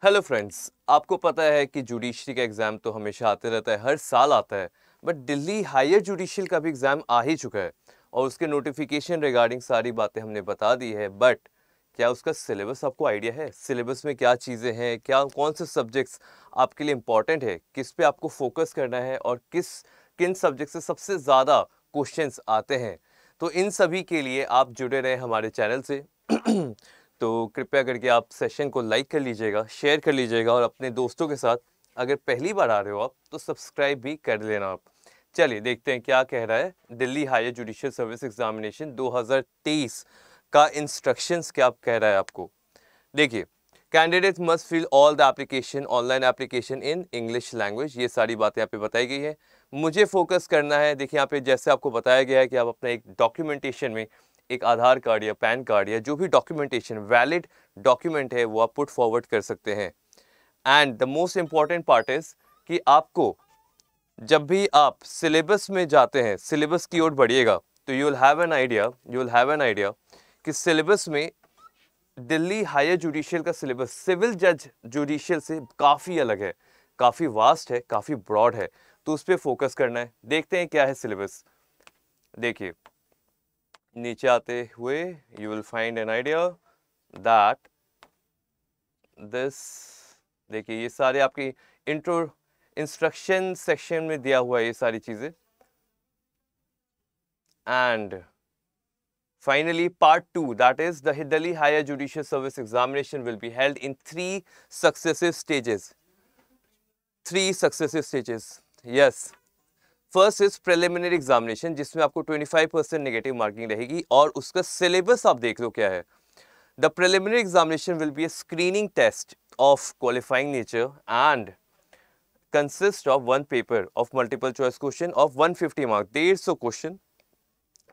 Hello friends, आपको पता है कि जुडिशरी का एग्ज़ाम तो हमेशा आते रहता है, हर साल आता है। बट दिल्ली हायर जुडिशियल का भी एग्ज़ाम आ ही चुका है और उसके नोटिफिकेशन रिगार्डिंग सारी बातें हमने बता दी है। बट क्या उसका सिलेबस आपको आइडिया है? सिलेबस में क्या चीज़ें हैं, क्या कौन से सब्जेक्ट्स आपके लिए इम्पॉर्टेंट है, किस पे आपको फोकस करना है और किन सब्जेक्ट से सबसे ज़्यादा क्वेश्चंस आते हैं? तो इन सभी के लिए आप जुड़े रहें हमारे चैनल से। तो कृपया करके आप सेशन को लाइक कर लीजिएगा, शेयर कर लीजिएगा और अपने दोस्तों के साथ अगर पहली बार आ रहे हो आप तो सब्सक्राइब भी कर लेना आप। चलिए देखते हैं क्या कह रहा है Delhi higher judicial service examination 2023 का इंस्ट्रक्शंस क्या कह रहा है आपको। देखिए, candidate must fill all the application online application in English language, ये सारी बातें यहाँ पे बताई गई है। मुझे फोकस करना है, देखिए यहाँ पे जैसे आपको बताया गया है कि आप अपना एक डॉक्यूमेंटेशन में एक आधार कार्ड या पैन कार्ड या जो भी डॉक्यूमेंटेशन वैलिड डॉक्यूमेंट है वो आप पुट फॉरवर्ड कर सकते हैं। And the most important part is कि आपको जब भी आप सिलेबस में जाते हैं, सिलेबस की ओर बढ़िएगा तो you will have an idea कि सिलेबस में दिल्ली हायर जुडिशियल का सिलेबस सिविल जज जुडिशियल से काफ़ी अलग है, काफ़ी वास्ट है, काफ़ी ब्रॉड है। तो उस पर फोकस करना है। देखते हैं क्या है सिलेबस। देखिए नीचे आते हुए you will find an idea that this, देखिए ये सारे आपकी इंट्रो इंस्ट्रक्शन सेक्शन में दिया हुआ है ये सारी चीज़ें। And finally, part 2, that is the Delhi Higher Judicial Service examination will be held in three successive stages. Yes. First is preliminary examination, जिसमें आपको 25% नेगेटिव मार्किंग रहेगी और उसका सिलेबस आप देख लो क्या है। The preliminary examination will be a screening test of qualifying nature and consists of one paper of multiple choice question of 150 marks, 150 question,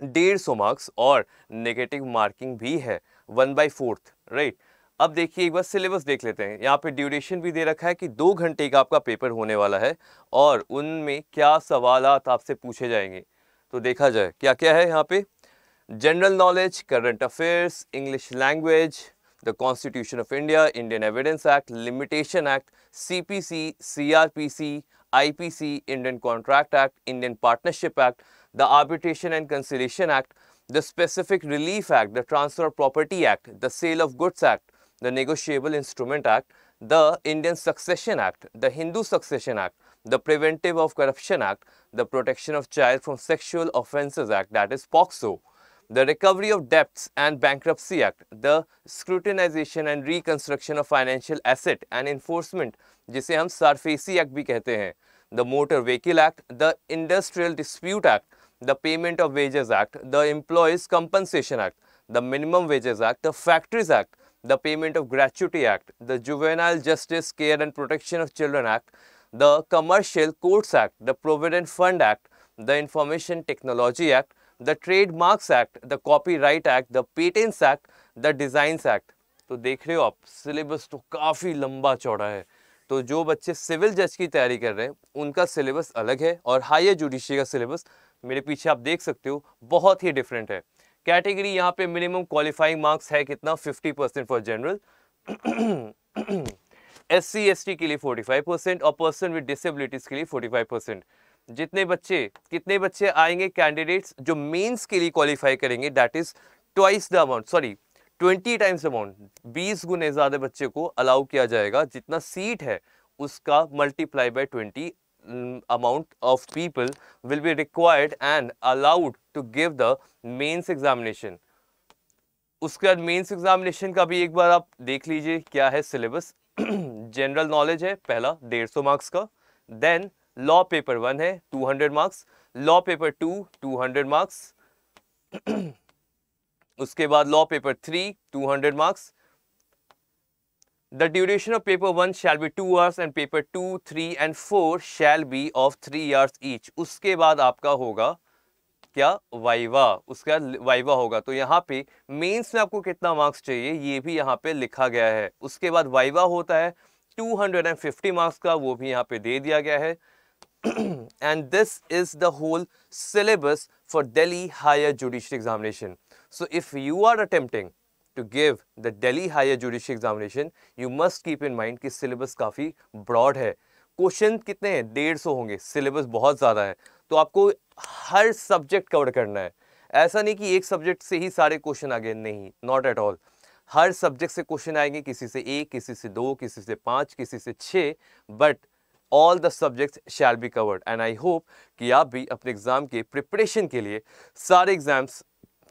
150 marks और नेगेटिव मार्किंग भी है 1/4, राइट। अब देखिए एक बार सिलेबस देख लेते हैं। यहाँ पे ड्यूरेशन भी दे रखा है कि 2 घंटे का आपका पेपर होने वाला है और उनमें क्या सवालात आपसे पूछे जाएंगे। तो देखा जाए क्या क्या है यहाँ पे। General knowledge, current affairs, English language, the constitution of India, Indian evidence act, limitation act, CPC, CrPC, IPC, Indian contract act, Indian partnership act, the Arbitration and Conciliation Act, the Specific Relief Act, the Transfer of Property Act, the Sale of Goods Act, the Negotiable Instrument Act, the Indian Succession Act, the Hindu Succession Act, the Preventive of Corruption Act, the Protection of Child from Sexual Offences Act, that is POCSO, the Recovery of Debts and Bankruptcy Act, the Scrutinization and Reconstruction of Financial Asset and Enforcement, जिसे हम SARFAESI Act भी कहते हैं, the Motor Vehicle Act, the Industrial Dispute Act, the Payment of Wages Act, the Employees Compensation Act, the Minimum Wages Act, the Factories Act, the Payment of Gratuity Act, the Juvenile Justice Care and Protection of Children Act, the Commercial Courts Act, the Provident Fund Act, the Information Technology Act, the Trademarks Act, the Copyright Act, the Patents Act, the Designs Act. तो देख रहे हो आप, syllabus तो काफ़ी लंबा चौड़ा है। तो जो बच्चे सिविल जज की तैयारी कर रहे हैं उनका सिलेबस अलग है और हायर जुडिशरी का सिलेबस मेरे पीछे आप देख सकते हो बहुत ही डिफरेंट है। कैटेगरी यहाँ पे मिनिमम क्वालिफाइंग मार्क्स है कितना, 50% फॉर जनरल, SC ST के लिए 45% और पर्सन विद डिसेबिलिटीज के लिए 45%। कितने बच्चे आएंगे कैंडिडेट्स जो मेंस के लिए क्वालिफाई करेंगे, that is twice the amount, 20 times amount, 20 गुने ज्यादा बच्चे को अलाउ किया जाएगा। जितना सीट है उसका multiply by 20 amount of people will be required and allowed to give the mains examination. उसके बाद मेंस एग्जामिनेशन का भी एक बार आप देख लीजिए क्या है सिलेबस। जनरल नॉलेज है पहला 150 मार्क्स का, देन लॉ पेपर 1 है 200 मार्क्स, लॉ पेपर 2 200 मार्क्स, उसके बाद law paper 3 200 marks. The duration of paper 1 shall be 2 hours and paper 2, 3 and 4 shall be of 3 hours each. उसके बाद आपका होगा क्या, वाइवा। उसके बाद वाइवा होगा। तो यहाँ पे मेंस में आपको कितना मार्क्स चाहिए ये भी यहाँ पे लिखा गया है। उसके बाद वाइवा होता है 250 मार्क्स का, वो भी यहाँ पे दे दिया गया है। And this is the whole syllabus for Delhi Higher Judicial Examination. So if you are attempting to give the Delhi Higher Judicial Examination, you must keep in mind कि सिलेबस काफ़ी ब्रॉड है। क्वेश्चन कितने हैं? 150 होंगे, syllabus बहुत ज़्यादा है, तो आपको हर सब्जेक्ट कवर करना है। ऐसा नहीं कि एक सब्जेक्ट से ही सारे क्वेश्चन आ गए, नहीं, not at all. Her subject से क्वेश्चन आएंगे, किसी से 1, किसी से 2, किसी से 5, किसी से 6, but all the subjects shall be covered. And I hope कि आप भी अपने एग्जाम के प्रिपरेशन के लिए, सारे एग्जाम्स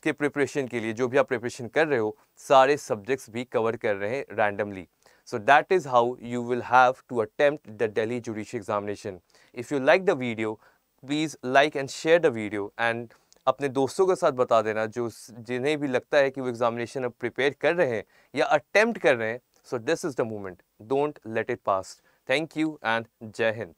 के प्रिपरेशन के लिए जो भी आप प्रिपरेशन कर रहे हो, सारे सब्जेक्ट्स भी कवर कर रहे हैं randomly. So that is how you will have to attempt the Delhi Judicial Examination. If you like the video, please like and share the video and अपने दोस्तों के साथ बता देना जो जिन्हें भी लगता है कि वो एग्जामिनेशन अब प्रिपेयर कर रहे हैं या अटेम्प्ट कर रहे हैं. So this is the moment. Don't let it pass. Thank you and Jai Hind.